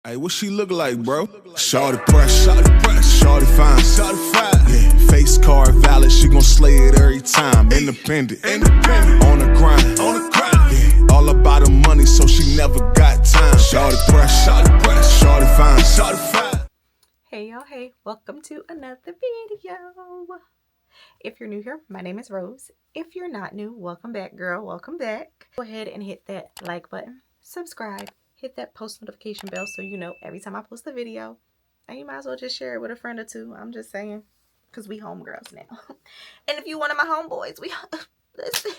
Hey, what she look like, bro? Shawty press, shawty fine, yeah, face card valid, she gon' slay it every time. Independent, on the grind, yeah, all about the money, so she never got time. Shawty press, shawty fine. Hey y'all, hey, welcome to another video. If you're new here, my name is Rose. If you're not new, welcome back, girl, welcome back. Go ahead and hit that like button, subscribe, hit that post notification bell so you know every time I post a video. And you might as well just share it with a friend or two. I'm just saying, because we homegirls now. And if you one of my homeboys, listen,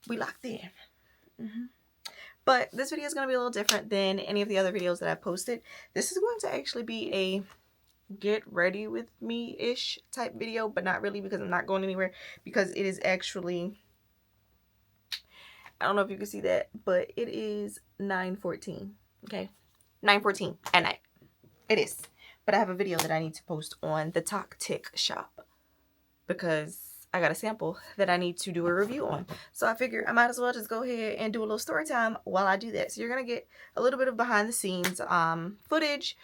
we locked in. But this video is going to be a little different than any of the other videos that I've posted. This is going to actually be a get ready with me-ish type video, but not really, because I'm not going anywhere, because it is actually, I don't know if you can see that, but it is 9:14, okay? 9:14 at night. It is. But I have a video that I need to post on the Tactic shop because I got a sample that I need to do a review on. So I figured I might as well just go ahead and do a little story time while I do that. So you're going to get a little bit of behind the scenes footage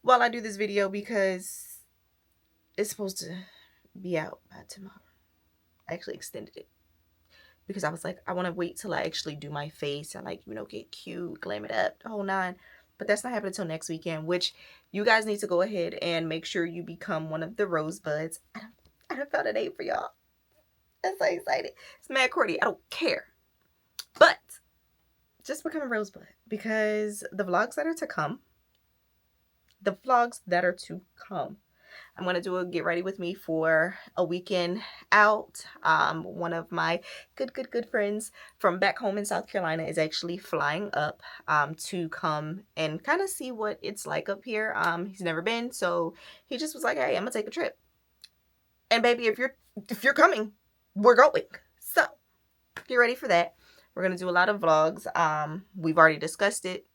while I do this video, because it's supposed to be out by tomorrow. I actually extended it because I was like, I want to wait till I actually do my face and, like, you know, get cute, glam it up, the whole nine. But that's not happening until next weekend, which you guys need to go ahead and make sure you become one of the Rosebuds. I don't found a name for y'all. I'm so excited. It's mad corny. I don't care. But just become a Rosebud, because the vlogs that are to come, I'm going to do a get ready with me for a weekend out. One of my good friends from back home in South Carolina is actually flying up to come and kind of see what it's like up here. He's never been, so he just was like, hey, I'm going to take a trip. And baby, if you're coming, we're going. So get ready for that. We're going to do a lot of vlogs. We've already discussed it.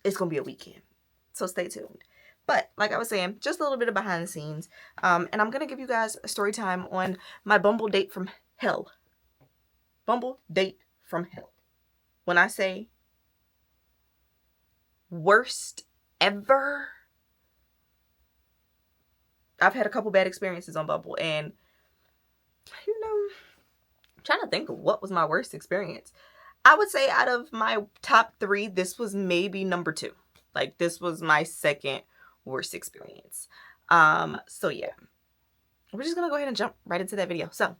It's going to be a weekend, so stay tuned. But like I was saying, just a little bit of behind the scenes. And I'm going to give you guys a story time on my Bumble date from hell. Bumble date from hell. When I say worst ever, I've had a couple bad experiences on Bumble. And, you know, I'm trying to think of what was my worst experience. I would say out of my top 3, this was maybe number 2. Like, this was my second worst experience. So yeah, we're just gonna go ahead and jump right into that video. So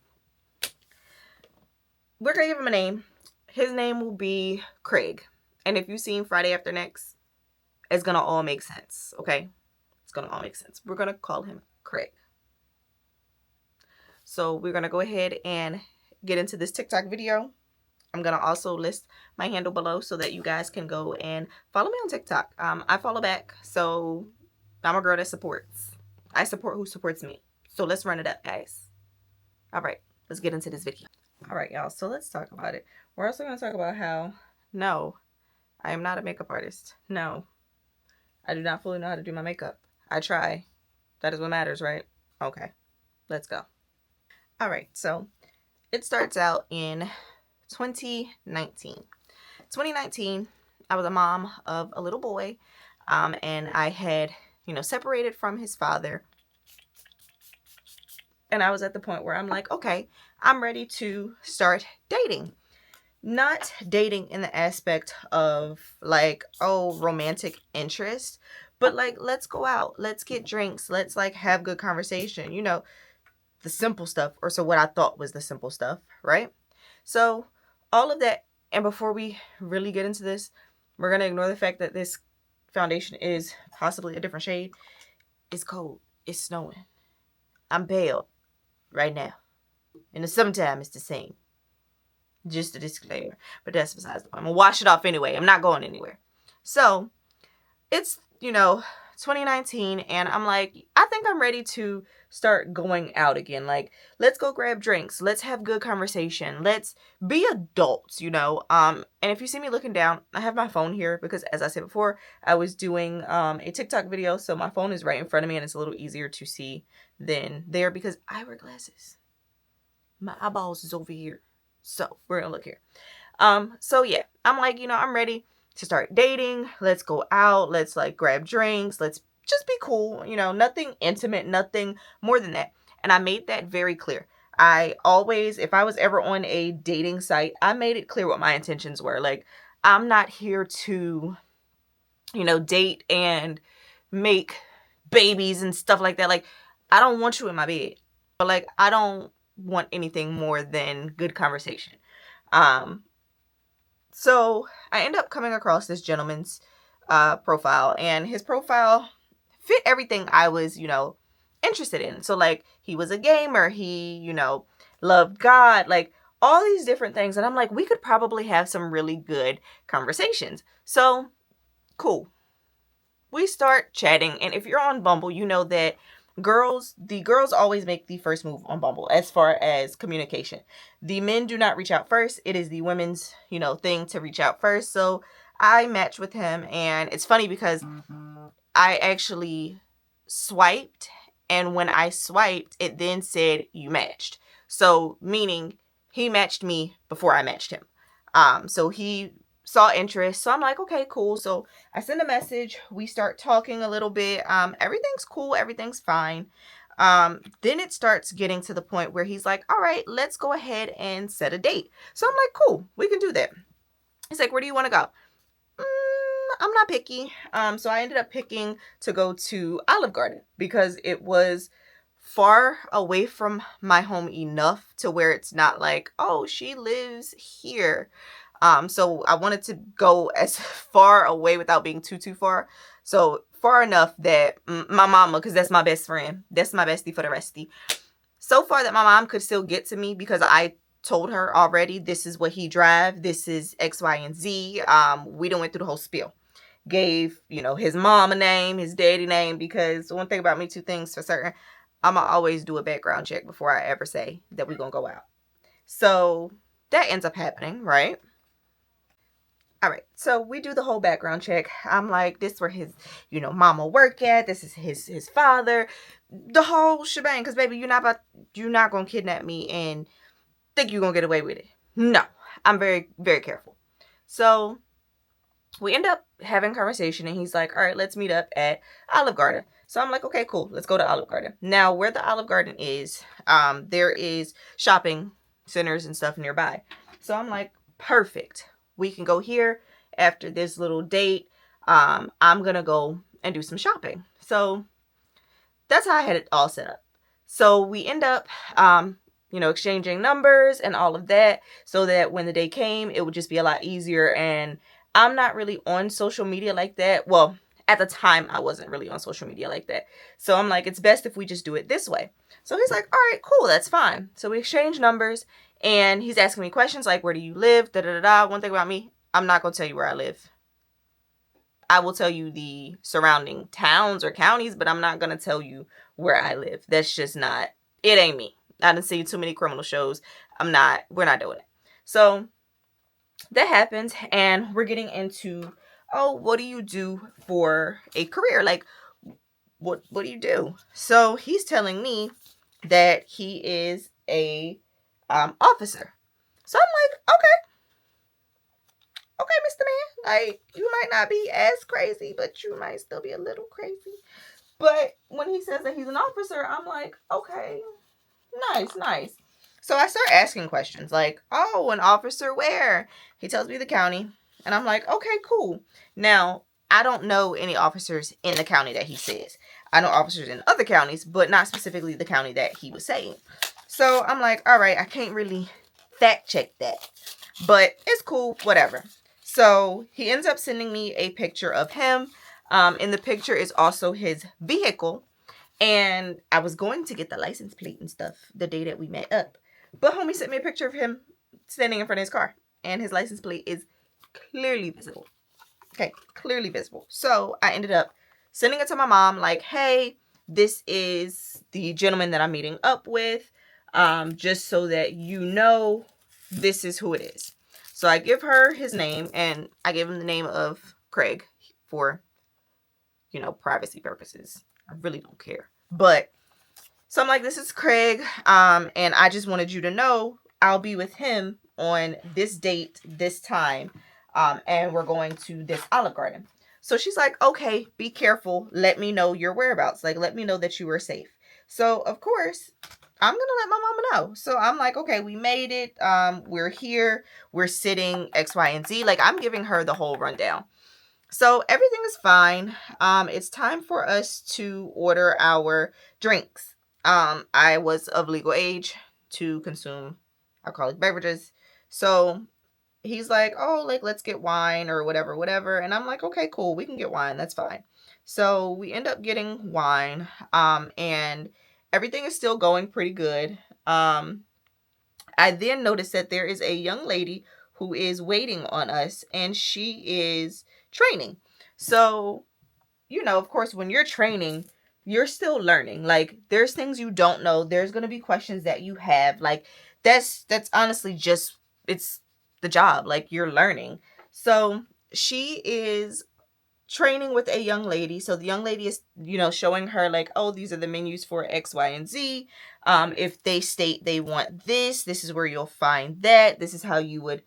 we're gonna give him a name. His name will be Craig, and if you've seen Friday After Next, it's gonna all make sense. Okay, it's gonna all make sense. We're gonna call him Craig. So we're gonna go ahead and get into this TikTok video. I'm gonna also list my handle below so that you guys can go and follow me on TikTok. I follow back, so I'm a girl that supports. I support who supports me. So let's run it up, guys. All right, let's get into this video. All right, y'all. So let's talk about it. We're also going to talk about how, no, I am not a makeup artist. No, I do not fully know how to do my makeup. I try. That is what matters, right? Okay, let's go. All right, so it starts out in 2019. 2019, I was a mom of a little boy, and I had, separated from his father. And I was at the point where I'm like, okay, I'm ready to start dating. Not dating in the aspect of like, oh, romantic interest, but like, let's go out, let's get drinks, let's like have good conversation, the simple stuff, or so what I thought was the simple stuff, right? So all of that. And before we really get into this, we're going to ignore the fact that this foundation is possibly a different shade. It's cold. It's snowing. I'm pale right now. In the summertime, it's the same. Just a disclaimer. But that's besides the point. I'm going to wash it off anyway. I'm not going anywhere. So, it's, 2019, and I'm like, I think I'm ready to start going out again. Like, let's go grab drinks. Let's have good conversation. Let's be adults, And if you see me looking down, I have my phone here because, as I said before, I was doing a TikTok video, so my phone is right in front of me, and it's a little easier to see than there because I wear glasses. My eyeballs is over here. So, we're gonna look here. So yeah, I'm like, I'm ready to start dating. Let's go out. Let's like grab drinks. Let's just be cool. You know, nothing intimate, nothing more than that. And I made that very clear. I always, if I was ever on a dating site, I made it clear what my intentions were. Like, I'm not here to, you know, date and make babies and stuff like that. Like, I don't want you in my bed. But like, I don't want anything more than good conversation. So I end up coming across this gentleman's profile, and his profile fit everything I was, you know, interested in. So like, he was a gamer, he, you know, loved God, like all these different things. And I'm like, we could probably have some really good conversations. So cool. We start chatting, and if you're on Bumble, you know that the girls always make the first move on Bumble as far as communication. The men do not reach out first. It is the women's, you know, thing to reach out first. So I matched with him, and it's funny because I actually swiped, and when I swiped, it then said you matched. So meaning he matched me before I matched him. So he saw interest. So I'm like, okay, cool. So I send a message. We start talking a little bit. Everything's cool. Everything's fine. Then it starts getting to the point where he's like, all right, let's go ahead and set a date. So I'm like, cool, we can do that. He's like, where do you want to go? I'm not picky. So I ended up picking to go to Olive Garden because it was far away from my home enough to where it's not like, oh, she lives here. So I wanted to go as far away without being too far. So far enough that my mama, because that's my best friend, that's my bestie for the restie, so far that my mom could still get to me because I told her already, this is what he drive, this is X, Y, and Z. We done went through the whole spiel. Gave, you know, his mom a name, his daddy name, because one thing about me, two things for certain, I'ma always do a background check before I ever say that we're gonna go out. So that ends up happening, right? All right, so we do the whole background check. I'm like, this where his, you know, mama work at. This is his father, the whole shebang. Cause baby, you're not gonna kidnap me and think you're gonna get away with it. No, I'm very, very careful. So we end up having a conversation, and he's like, all right, let's meet up at Olive Garden. So I'm like, okay, cool, let's go to Olive Garden. Now, where the Olive Garden is, there is shopping centers and stuff nearby. So I'm like, perfect. We can go here after this little date. I'm going to go and do some shopping. So that's how I had it all set up. So we end up, you know, exchanging numbers and all of that so that when the day came, it would just be a lot easier. And I'm not really on social media like that. Well, at the time, I wasn't really on social media like that. So I'm like, it's best if we just do it this way. So he's like, all right, cool, that's fine. So we exchange numbers, and he's asking me questions like, where do you live? Da da da da. One thing about me, I'm not going to tell you where I live. I will tell you the surrounding towns or counties, but I'm not going to tell you where I live. That's just not, it ain't me. I done seen too many criminal shows. We're not doing it. So that happens, and we're getting into, oh, what do you do for a career? Like, what do you do? So he's telling me that he is a officer. So I'm like, okay, Mr. Man, like, you might not be as crazy, but you might still be a little crazy. But when he says that he's an officer, I'm like, okay, nice. So I start asking questions like, oh, an officer where? He tells me the county, and I'm like, okay, cool. Now, I don't know any officers in the county that he says. I know officers in other counties, but not specifically the county that he was saying. So I'm like, all right, I can't really fact check that, but it's cool, whatever. So he ends up sending me a picture of him. In the picture is also his vehicle. And I was going to get the license plate and stuff the day that we met up. But homie sent me a picture of him standing in front of his car. And his license plate is clearly visible. Okay, clearly visible. So I ended up sending it to my mom like, hey, this is the gentleman that I'm meeting up with. Just so that you know this is who it is. So I give her his name, and I give him the name of Craig for, you know, privacy purposes. I really don't care. But so I'm like, this is Craig. And I just wanted you to know I'll be with him on this date, this time. And we're going to this Olive Garden. So she's like, okay, be careful. Let me know your whereabouts. Like, let me know that you were safe. So, of course, I'm going to let my mama know. So I'm like, okay, we made it. We're here. We're sitting X, Y, and Z. Like, I'm giving her the whole rundown. So everything is fine. It's time for us to order our drinks. I was of legal age to consume alcoholic beverages. So he's like, oh, like, let's get wine or whatever, whatever. And I'm like, okay, cool. We can get wine. That's fine. So we end up getting wine. And everything is still going pretty good. I then noticed that there is a young lady who is waiting on us, and she is training. So, of course, when you're training, you're still learning. Like, there's things you don't know. There's going to be questions that you have. Like, that's honestly just, it's the job. Like, you're learning. So she is training with a young lady. So the young lady is, showing her like, oh, these are the menus for X, Y, and Z. If they state they want this is where you'll find that. This is how you would,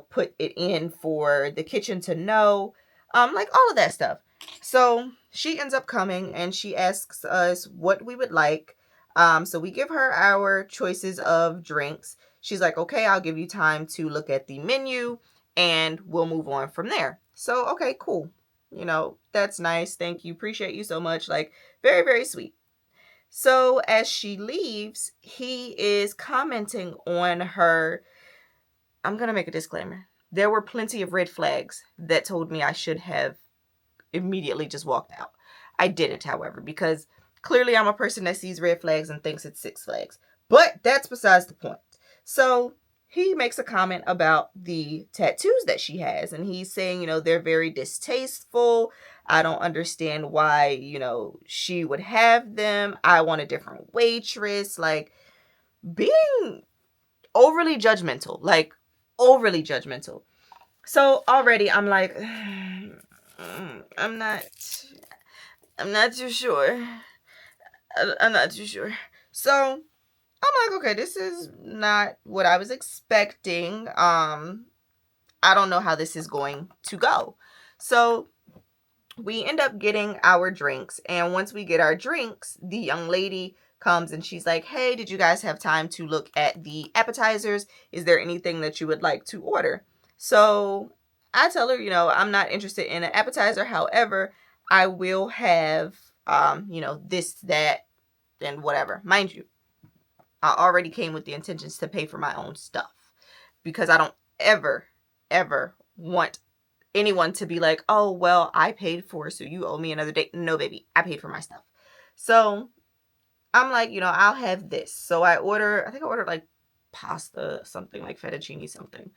put it in for the kitchen to know. Like all of that stuff. So she ends up coming and she asks us what we would like. So we give her our choices of drinks. She's like, okay, I'll give you time to look at the menu and we'll move on from there. So, okay, cool. That's nice. Thank you. Appreciate you so much. Like, very, very sweet. So as she leaves, he is commenting on her. I'm going to make a disclaimer. There were plenty of red flags that told me I should have immediately just walked out. I didn't, however, because clearly I'm a person that sees red flags and thinks it's Six Flags. But that's besides the point. So he makes a comment about the tattoos that she has. And he's saying, they're very distasteful. I don't understand why, she would have them. I want a different waitress. Like, being overly judgmental. Like, overly judgmental. So already I'm like, I'm not too sure. I'm not too sure. So I'm like, okay, this is not what I was expecting. I don't know how this is going to go. So we end up getting our drinks. And once we get our drinks, the young lady comes and she's like, hey, did you guys have time to look at the appetizers? Is there anything that you would like to order? So I tell her, I'm not interested in an appetizer. However, I will have, this, that, and whatever. Mind you, I already came with the intentions to pay for my own stuff because I don't ever want anyone to be like, oh, well, I paid for it, so you owe me another date. No, baby, I paid for my stuff. So I'm like, I'll have this. So I think I ordered like pasta, something like fettuccine something.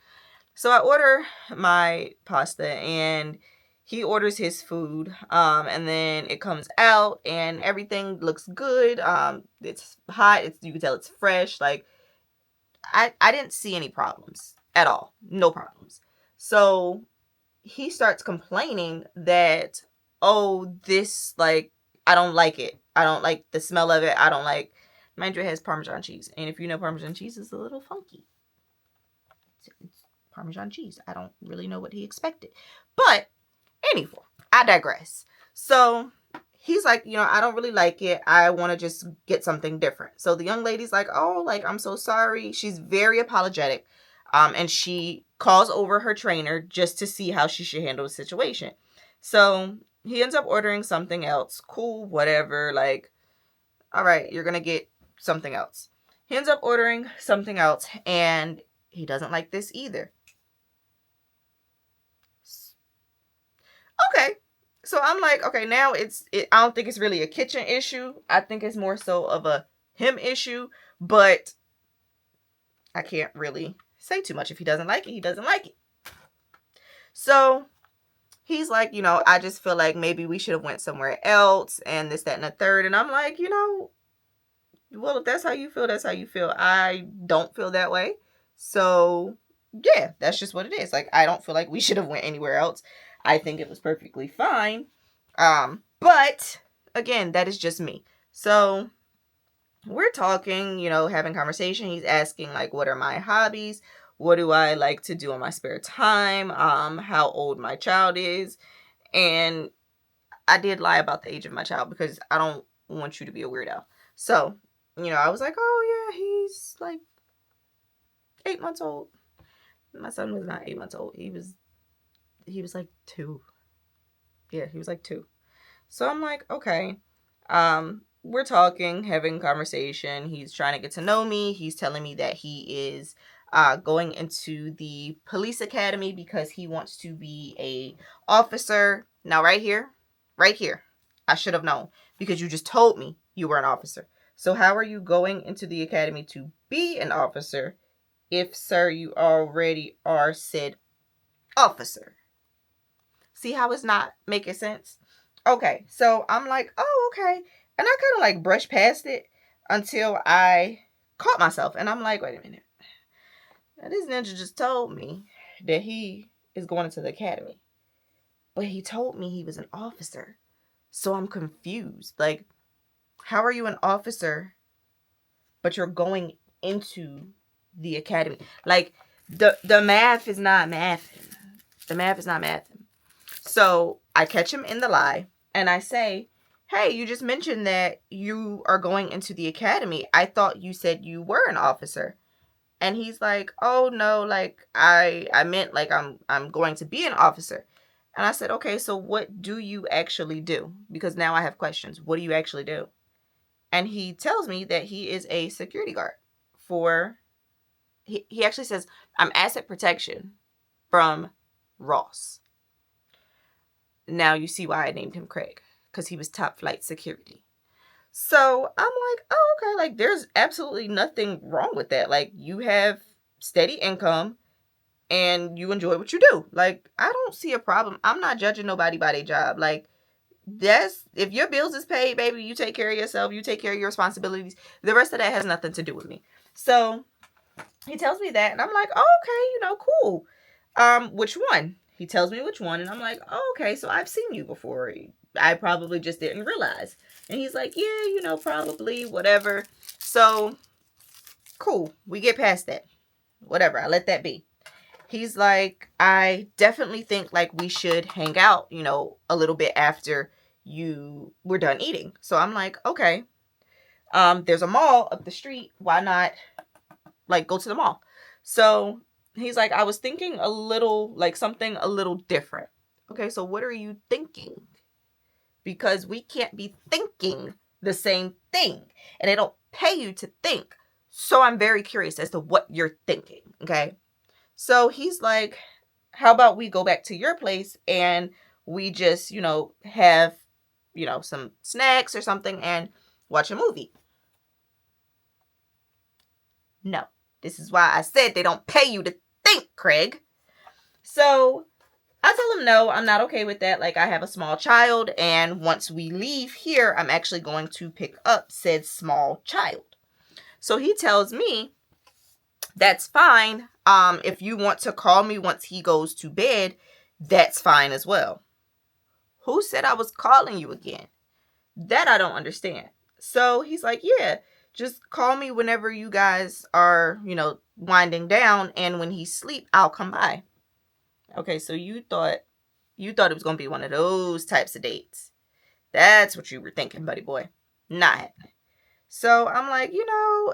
So I order my pasta and he orders his food. And then it comes out and everything looks good. It's hot. You can tell it's fresh. Like, I didn't see any problems at all. No problems. So he starts complaining that, oh, this, like, I don't like it. I don't like the smell of it. I don't like, mind you, it has Parmesan cheese. And if you know, Parmesan cheese is a little funky. It's Parmesan cheese. I don't really know what he expected. But anyway, I digress. So he's like, I don't really like it. I want to just get something different. So the young lady's like, oh, like, I'm so sorry. She's very apologetic. And she calls over her trainer just to see how she should handle the situation. So he ends up ordering something else. Cool, whatever. Like, all right, you're going to get something else. He ends up ordering something else, and he doesn't like this either. Okay. So I'm like, okay, now I don't think it's really a kitchen issue. I think it's more so of a him issue, but I can't really say too much. If he doesn't like it, he doesn't like it. So he's like, I just feel like maybe we should have went somewhere else and this, that, and the third. And I'm like, well, if that's how you feel, that's how you feel. I don't feel that way. So yeah, that's just what it is. Like, I don't feel like we should have went anywhere else. I think it was perfectly fine. But again, that is just me. So we're talking, having conversation. He's asking, like, what are my hobbies? what do I like to do in my spare time, how old my child is. And I did lie about the age of my child because I don't want you to be a weirdo. So, I was like, oh yeah, he's like 8 months old. My son was not 8 months old. He was like 2. Yeah, he was like 2. So I'm like, okay. We're talking, having conversation. He's trying to get to know me. He's telling me that he is going into the police academy because he wants to be a officer. Now, right here, I should have known because you just told me you were an officer. So how are you going into the academy to be an officer if, sir, you already are said officer? See how it's not making sense? Okay, so I'm like, oh, okay. And I kind of like brushed past it until I caught myself. And I'm like, wait a minute. Now, this ninja just told me that he is going into the academy. But he told me he was an officer. So I'm confused. Like, how are you an officer, but you're going into the academy? Like, the math is not mathing. The math is not mathing. So I catch him in the lie and I say, hey, you just mentioned that you are going into the academy. I thought you said you were an officer. And he's like, oh no, like I meant like I'm going to be an officer. And I said, okay, so what do you actually do? Because now I have questions. What do you actually do? And he tells me that he is a security guard for, he actually says, I'm asset protection from Ross. Now you see why I named him Craig, because he was top flight security. So I'm like, oh, okay, like there's absolutely nothing wrong with that. Like you have steady income and you enjoy what you do. Like I don't see a problem. I'm not judging nobody by their job. Like that's, if your bills is paid, baby, you take care of yourself, you take care of your responsibilities. The rest of that has nothing to do with me. So he tells me that and I'm like, oh, okay, cool. Which one? He tells me which one and I'm like, oh, okay, so I've seen you before. I probably just didn't realize. And he's like, yeah, probably, whatever. So, cool. We get past that. Whatever. I let that be. He's like, I definitely think like we should hang out, a little bit after we're done eating. So I'm like, okay. There's a mall up the street. Why not like go to the mall? So he's like, I was thinking a little, like something a little different. Okay, so what are you thinking? Because we can't be thinking the same thing. And they don't pay you to think. So I'm very curious as to what you're thinking. Okay. So he's like, how about we go back to your place and we just, have, some snacks or something and watch a movie. No. This is why I said they don't pay you to think, Craig. So I tell him no, I'm not okay with that. Like I have a small child and once we leave here, I'm actually going to pick up said small child. So he tells me that's fine. If you want to call me once he goes to bed, that's fine as well. Who said I was calling you again? That I don't understand. So he's like, yeah, just call me whenever you guys are, winding down. And when he's asleep, I'll come by. Okay, so you thought it was going to be one of those types of dates. That's what you were thinking, buddy boy. Not happening. So I'm like,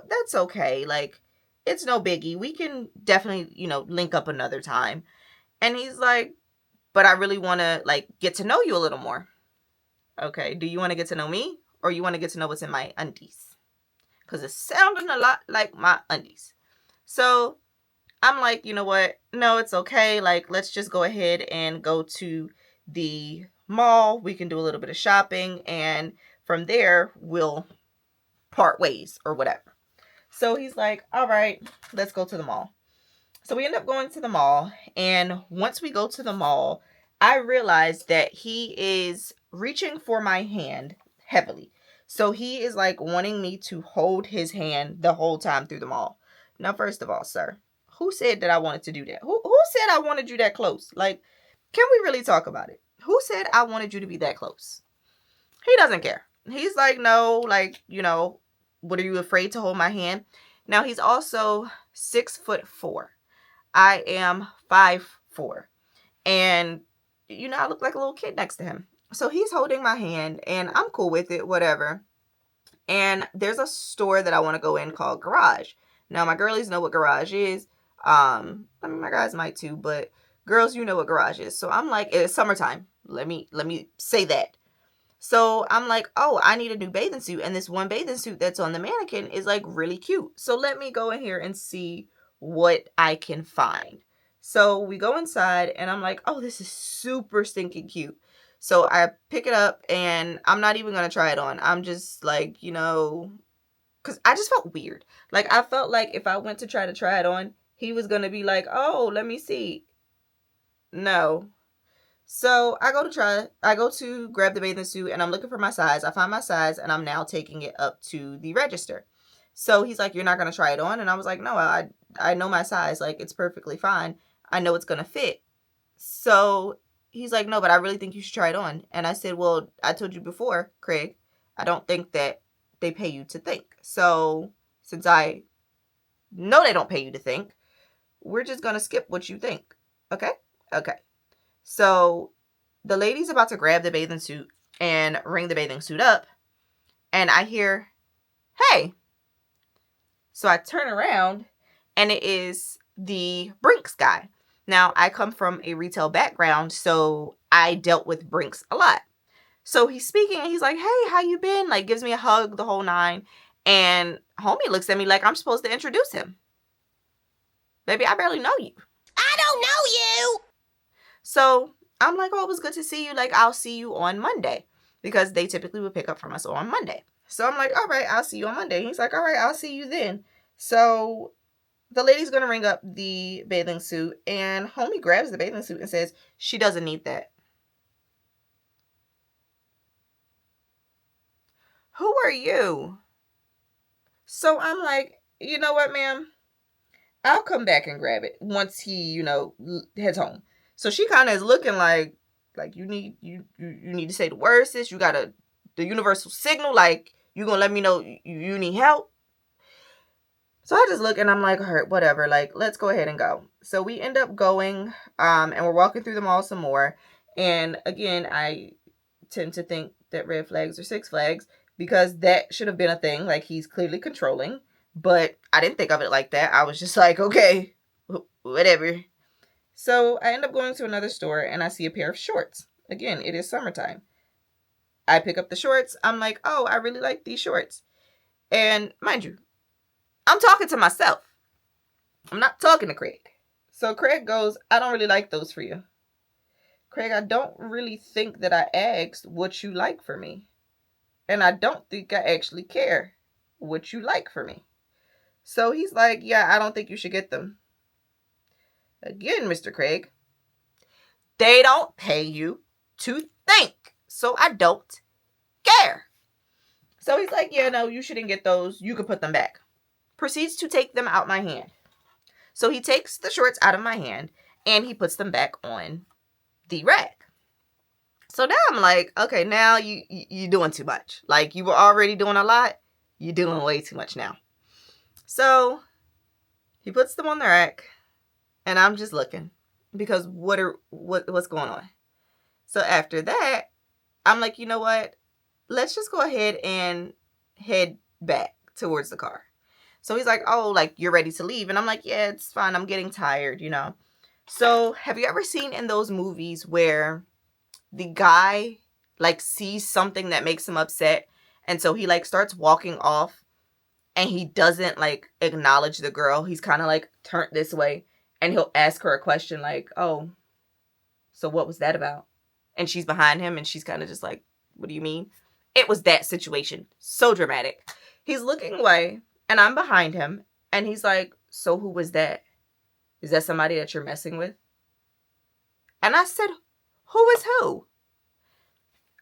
that's okay. Like, it's no biggie. We can definitely, link up another time. And he's like, but I really want to, like, get to know you a little more. Okay, do you want to get to know me? Or you want to get to know what's in my undies? Because it's sounding a lot like my undies. So I'm like, you know what? No, it's okay. Like, let's just go ahead and go to the mall. We can do a little bit of shopping. And from there, we'll part ways or whatever. So he's like, all right, let's go to the mall. So we end up going to the mall. And once we go to the mall, I realize that he is reaching for my hand heavily. So he is like wanting me to hold his hand the whole time through the mall. Now, first of all, sir, who said that I wanted to do that? Who said I wanted you that close? Like, can we really talk about it? Who said I wanted you to be that close? He doesn't care. He's like, no, like, what are you afraid to hold my hand? Now, he's also 6'4". I am 5'4". And, I look like a little kid next to him. So he's holding my hand and I'm cool with it, whatever. And there's a store that I want to go in called Garage. Now, my girlies know what Garage is. My guys might too, but girls, you know what Garage is. So I'm like, it's summertime. Let me say that. So I'm like, oh, I need a new bathing suit. And this one bathing suit that's on the mannequin is like really cute. So let me go in here and see what I can find. So we go inside and I'm like, oh, this is super stinking cute. So I pick it up and I'm not even going to try it on. I'm just like, because I just felt weird. Like, I felt like if I went to try it on, he was going to be like, oh, let me see. No. So I go to grab the bathing suit and I'm looking for my size. I find my size and I'm now taking it up to the register. So he's like, you're not going to try it on? And I was like, no, I know my size. Like, it's perfectly fine. I know it's going to fit. So he's like, no, but I really think you should try it on. And I said, well, I told you before, Craig, I don't think that they pay you to think. So since I know they don't pay you to think, we're just going to skip what you think. Okay? Okay. So the lady's about to grab the bathing suit and ring the bathing suit up. And I hear, hey. So I turn around and it is the Brinks guy. Now, I come from a retail background, so I dealt with Brinks a lot. So he's speaking and he's like, hey, how you been? Like, gives me a hug, the whole nine. And homie looks at me like I'm supposed to introduce him. Baby, I barely know you. I don't know you. So I'm like, oh, it was good to see you. Like, I'll see you on Monday. Because they typically would pick up from us on Monday. So I'm like, all right, I'll see you on Monday. He's like, all right, I'll see you then. So the lady's going to ring up the bathing suit. And homie grabs the bathing suit and says, she doesn't need that. Who are you? So I'm like, you know what, ma'am? I'll come back and grab it once he, heads home. So she kind of is looking like you need to say the word, sis. You got the universal signal. Like, you gonna let me know you need help. So I just look and I'm like, all right, whatever. Like, let's go ahead and go. So we end up going, and we're walking through the mall some more. And again, I tend to think that red flags are Six Flags because that should have been a thing. Like, he's clearly controlling. But I didn't think of it like that. I was just like, okay, whatever. So I end up going to another store and I see a pair of shorts. Again, it is summertime. I pick up the shorts. I'm like, oh, I really like these shorts. And mind you, I'm talking to myself. I'm not talking to Craig. So Craig goes, I don't really like those for you. Craig, I don't really think that I asked what you like for me. And I don't think I actually care what you like for me. So he's like, yeah, I don't think you should get them. Again, Mr. Craig, they don't pay you to think. So I don't care. So he's like, yeah, no, you shouldn't get those. You can put them back. Proceeds to take them out my hand. So he takes the shorts out of my hand and he puts them back on the rack. So now I'm like, okay, now you're doing too much. Like, you were already doing a lot. You're doing way too much now. So he puts them on the rack and I'm just looking because what's going on? So after that, I'm like, you know what? Let's just go ahead and head back towards the car. So he's like, oh, like, you're ready to leave. And I'm like, yeah, it's fine. I'm getting tired, So have you ever seen in those movies where the guy, like, sees something that makes him upset? And so he, like, starts walking off and he doesn't, like, acknowledge the girl. He's kind of, like, turned this way. And he'll ask her a question like, oh, so what was that about? And she's behind him and she's kind of just like, what do you mean? It was that situation. So dramatic. He's looking away and I'm behind him. And he's like, so who was that? Is that somebody that you're messing with? And I said, who is who?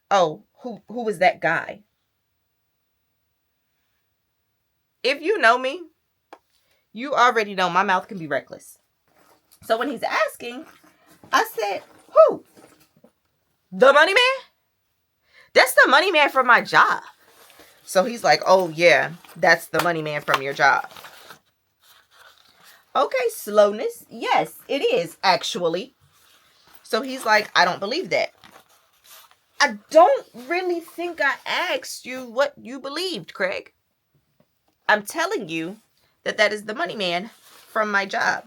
Oh, who was that guy? If you know me, you already know my mouth can be reckless. So when he's asking, I said, who? The money man? That's the money man from my job. So he's like, oh yeah, that's the money man from your job. Okay, slowness. Yes, it is, actually. So he's like, I don't believe that. I don't really think I asked you what you believed, Craig. I'm telling you that is the money man from my job.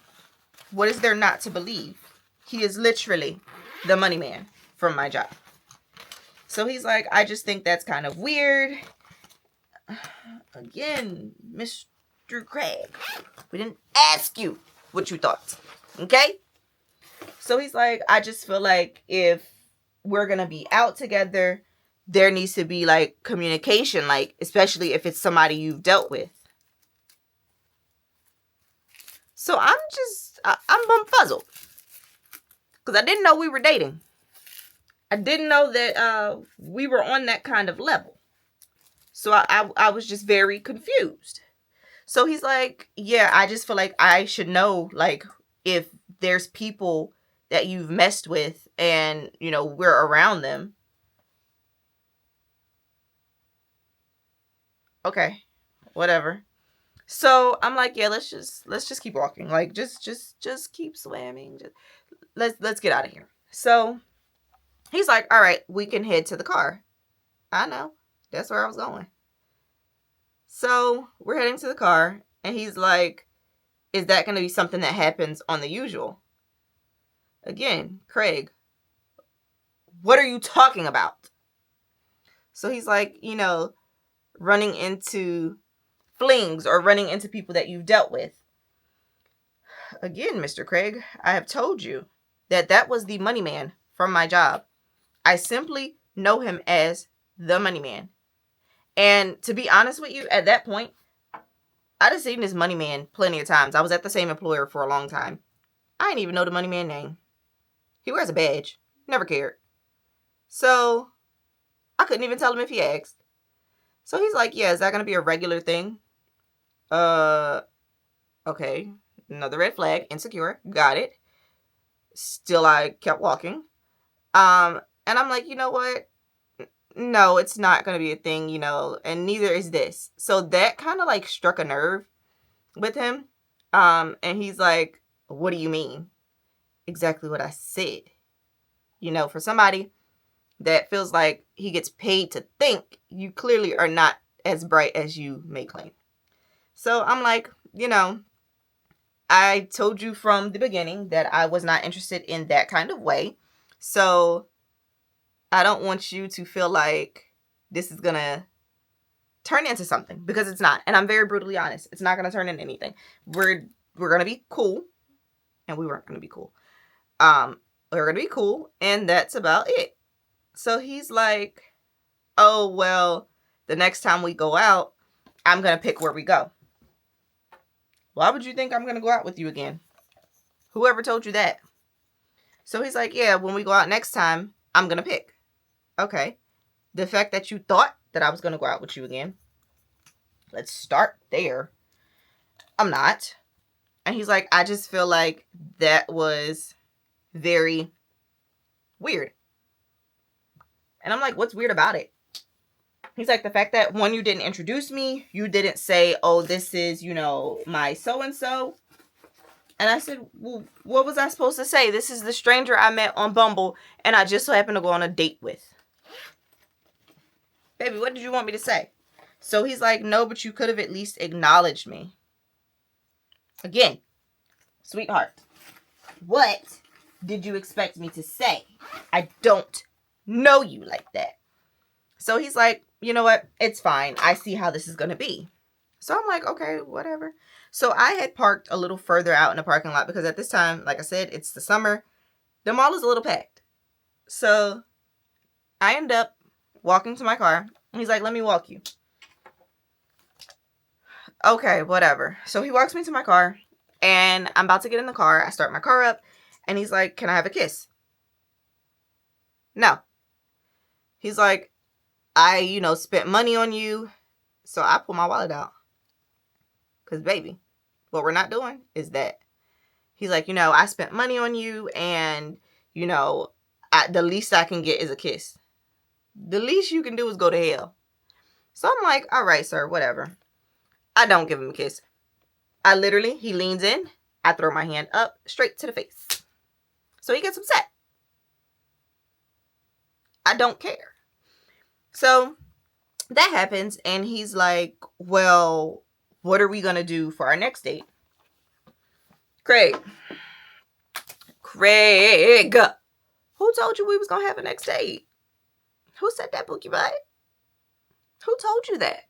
What is there not to believe? He is literally the money man from my job. So he's like, I just think that's kind of weird. Again, Mr. Craig, we didn't ask you what you thought. Okay? So he's like, I just feel like if we're going to be out together, there needs to be like communication, like especially if it's somebody you've dealt with. So I'm bumfuzzled because I didn't know we were dating. I didn't know that we were on that kind of level. So I was just very confused. So he's like, yeah, I just feel like I should know, like, if there's people that you've messed with and, you know, we're around them. Okay, whatever. So I'm like, yeah, let's just keep walking. Like, just keep swimming. Let's get out of here. So he's like, all right, we can head to the car. I know. That's where I was going. So we're heading to the car, and he's like, is that going to be something that happens on the usual? Again, Craig, what are you talking about? So he's like, you know, running into flings or running into people that you've dealt with. Again, Mr. Craig, I have told you that was the money man from my job. I simply know him as the money man. And to be honest with you, at that point, I'd have seen this money man plenty of times. I was at the same employer for a long time. I didn't even know the money man name. He wears a badge. Never cared. So I couldn't even tell him if he asked. So he's like, yeah, is that going to be a regular thing? Okay. Another red flag. Insecure. Got it. Still, I kept walking. And I'm like, you know what? No, it's not going to be a thing, you know, and neither is this. So that kind of like struck a nerve with him. And he's like, what do you mean? Exactly what I said. You know, for somebody that feels like he gets paid to think, you clearly are not as bright as you may claim. So I'm like, you know, I told you from the beginning that I was not interested in that kind of way. So I don't want you to feel like this is going to turn into something, because it's not. And I'm very brutally honest. It's not going to turn into anything. We're going to be cool, and we weren't going to be cool. We're going to be cool, and that's about it. So he's like, oh, well, the next time we go out, I'm going to pick where we go. Why would you think I'm going to go out with you again? Whoever told you that? So he's like, yeah, when we go out next time, I'm going to pick. Okay. The fact that you thought that I was going to go out with you again, let's start there. I'm not. And he's like, I just feel like that was very weird. And I'm like, what's weird about it? He's like, the fact that, one, you didn't introduce me. You didn't say, oh, this is, you know, my so-and-so. And I said, well, what was I supposed to say? This is the stranger I met on Bumble and I just so happened to go on a date with. Baby, what did you want me to say? So he's like, no, but you could have at least acknowledged me. Again, sweetheart, what did you expect me to say? I don't know you like that. So he's like, you know what? It's fine. I see how this is going to be. So I'm like, okay, whatever. So I had parked a little further out in the parking lot because at this time, like I said, it's the summer. The mall is a little packed. So I end up walking to my car. And he's like, let me walk you. Okay, whatever. So he walks me to my car. And I'm about to get in the car. I start my car up. And he's like, can I have a kiss? No. He's like, I, spent money on you. So I pull my wallet out. Because, baby, what we're not doing is that. He's like, I spent money on you. And, the least I can get is a kiss. The least you can do is go to hell. So I'm like, all right, sir, whatever. I don't give him a kiss. He leans in. I throw my hand up, straight to the face. So he gets upset. I don't care. So that happens, and he's like, well, what are we going to do for our next date? Craig. Who told you we was going to have a next date? Who said that, Bookie Butt? Who told you that?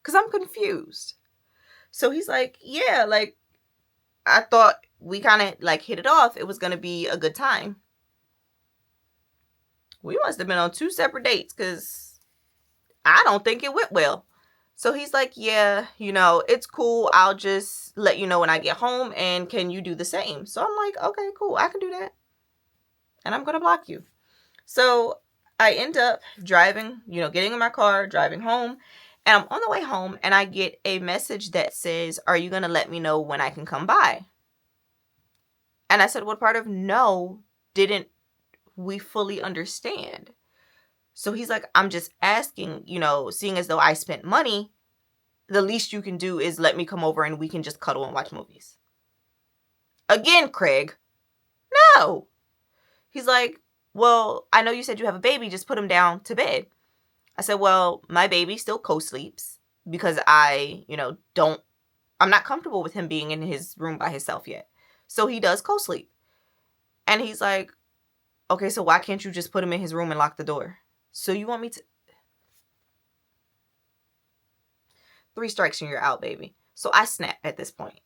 Because I'm confused. So he's like, yeah, like, I thought we kind of, like, hit it off. It was going to be a good time. We must have been on 2 separate dates, because I don't think it went well. So he's like, yeah, it's cool. I'll just let you know when I get home, and can you do the same? So I'm like, okay, cool. I can do that. And I'm going to block you. So I end up driving, getting in my car, driving home. And I'm on the way home, and I get a message that says, are you going to let me know when I can come by? And I said, what part of no didn't we fully understand? So he's like, I'm just asking, seeing as though I spent money, the least you can do is let me come over and we can just cuddle and watch movies. Again, Craig, no. He's like, well, I know you said you have a baby, just put him down to bed. I said, well, my baby still co-sleeps because I'm not comfortable with him being in his room by himself yet. So he does co-sleep. And he's like, okay, so why can't you just put him in his room and lock the door? So you want me to... 3 strikes and you're out, baby. So I snap at this point.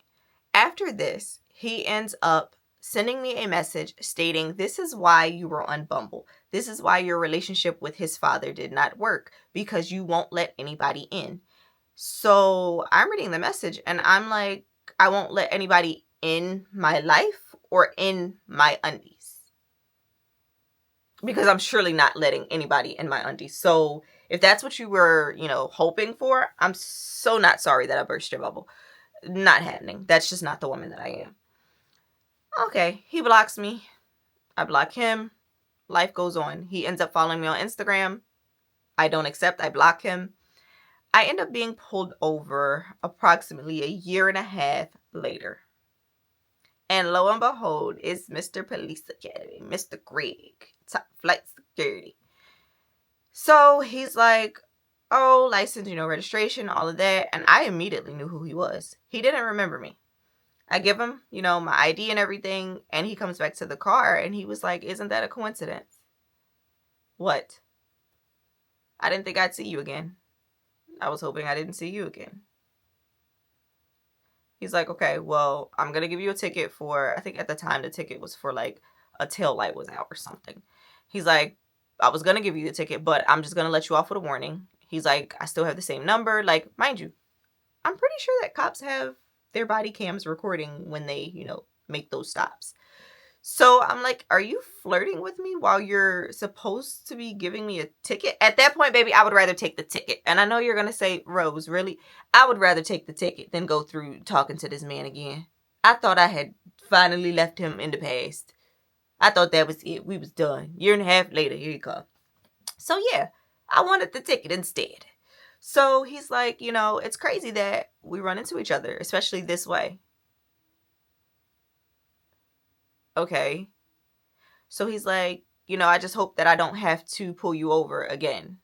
After this, he ends up sending me a message stating, this is why you were on Bumble. This is why your relationship with his father did not work, because you won't let anybody in. So I'm reading the message and I'm like, I won't let anybody in my life or in my undies. Because I'm surely not letting anybody in my undies. So if that's what you were, hoping for, I'm so not sorry that I burst your bubble. Not happening. That's just not the woman that I am. Okay, he blocks me. I block him. Life goes on. He ends up following me on Instagram. I don't accept. I block him. I end up being pulled over approximately a year and a half later. And lo and behold, it's Mr. Police Academy, Mr. Greg, top flight security. So he's like, oh, license, registration, all of that. And I immediately knew who he was. He didn't remember me. I give him, my ID and everything. And he comes back to the car and he was like, isn't that a coincidence? What? I didn't think I'd see you again. I was hoping I didn't see you again. He's like, okay, well, I'm going to give you a ticket for, I think at the time the ticket was for like a tail light was out or something. He's like, I was going to give you the ticket, but I'm just going to let you off with a warning. He's like, I still have the same number. Like, mind you, I'm pretty sure that cops have their body cams recording when they, make those stops. So I'm like, are you flirting with me while you're supposed to be giving me a ticket? At that point, baby, I would rather take the ticket. And I know you're going to say, Rose, really? I would rather take the ticket than go through talking to this man again. I thought I had finally left him in the past. I thought that was it. We was done. Year and a half later, here you come. So yeah, I wanted the ticket instead. So he's like, it's crazy that we run into each other, especially this way. Okay. So he's like, I just hope that I don't have to pull you over again.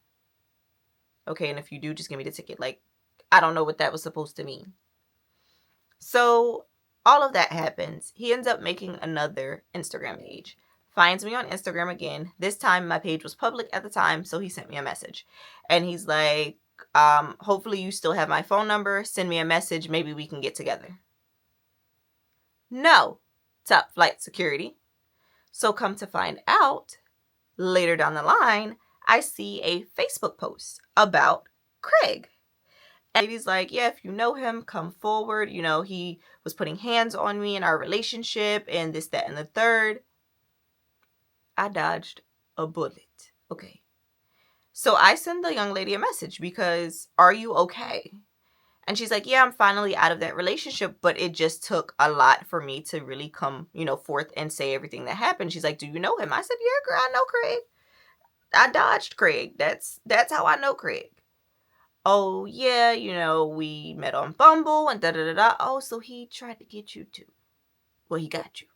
Okay, and if you do, just give me the ticket. Like, I don't know what that was supposed to mean. So all of that happens. He ends up making another Instagram page. Finds me on Instagram again. This time my page was public at the time, so he sent me a message. And he's like, hopefully you still have my phone number. Send me a message. Maybe we can get together. No. Top flight security. So come to find out, later down the line, I see a Facebook post about Craig. And he's like, yeah, if you know him, come forward. He was putting hands on me in our relationship and this, that, and the third. I dodged a bullet. Okay. So I send the young lady a message because, are you okay? And she's like, yeah, I'm finally out of that relationship, but it just took a lot for me to really come, forth and say everything that happened. She's like, do you know him? I said, yeah, girl, I know Craig. I dodged Craig. That's how I know Craig. Oh, yeah, we met on Bumble and da-da-da-da. Oh, so he tried to get you too. well, he got you.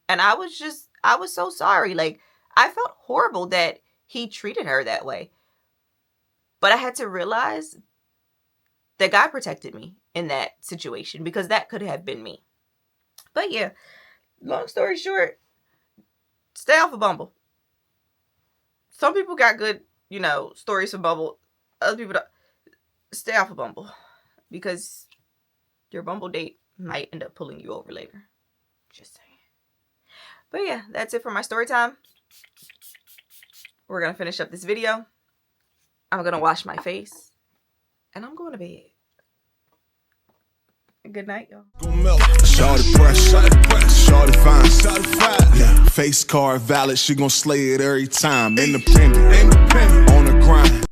And I was so sorry. Like, I felt horrible that he treated her that way. But I had to realize that God protected me in that situation, because that could have been me. But yeah, long story short, stay off of Bumble. Some people got good, stories from Bumble. Other people don't. Stay off of Bumble, because your Bumble date might end up pulling you over later. Just saying. But yeah, that's it for my story time. We're going to finish up this video. I'm going to wash my face. And I'm going to bed. Good night, y'all. Shorty fresh, shorty fine, yeah. Face card valid, she gon' slay it every time. Independent, on the grind.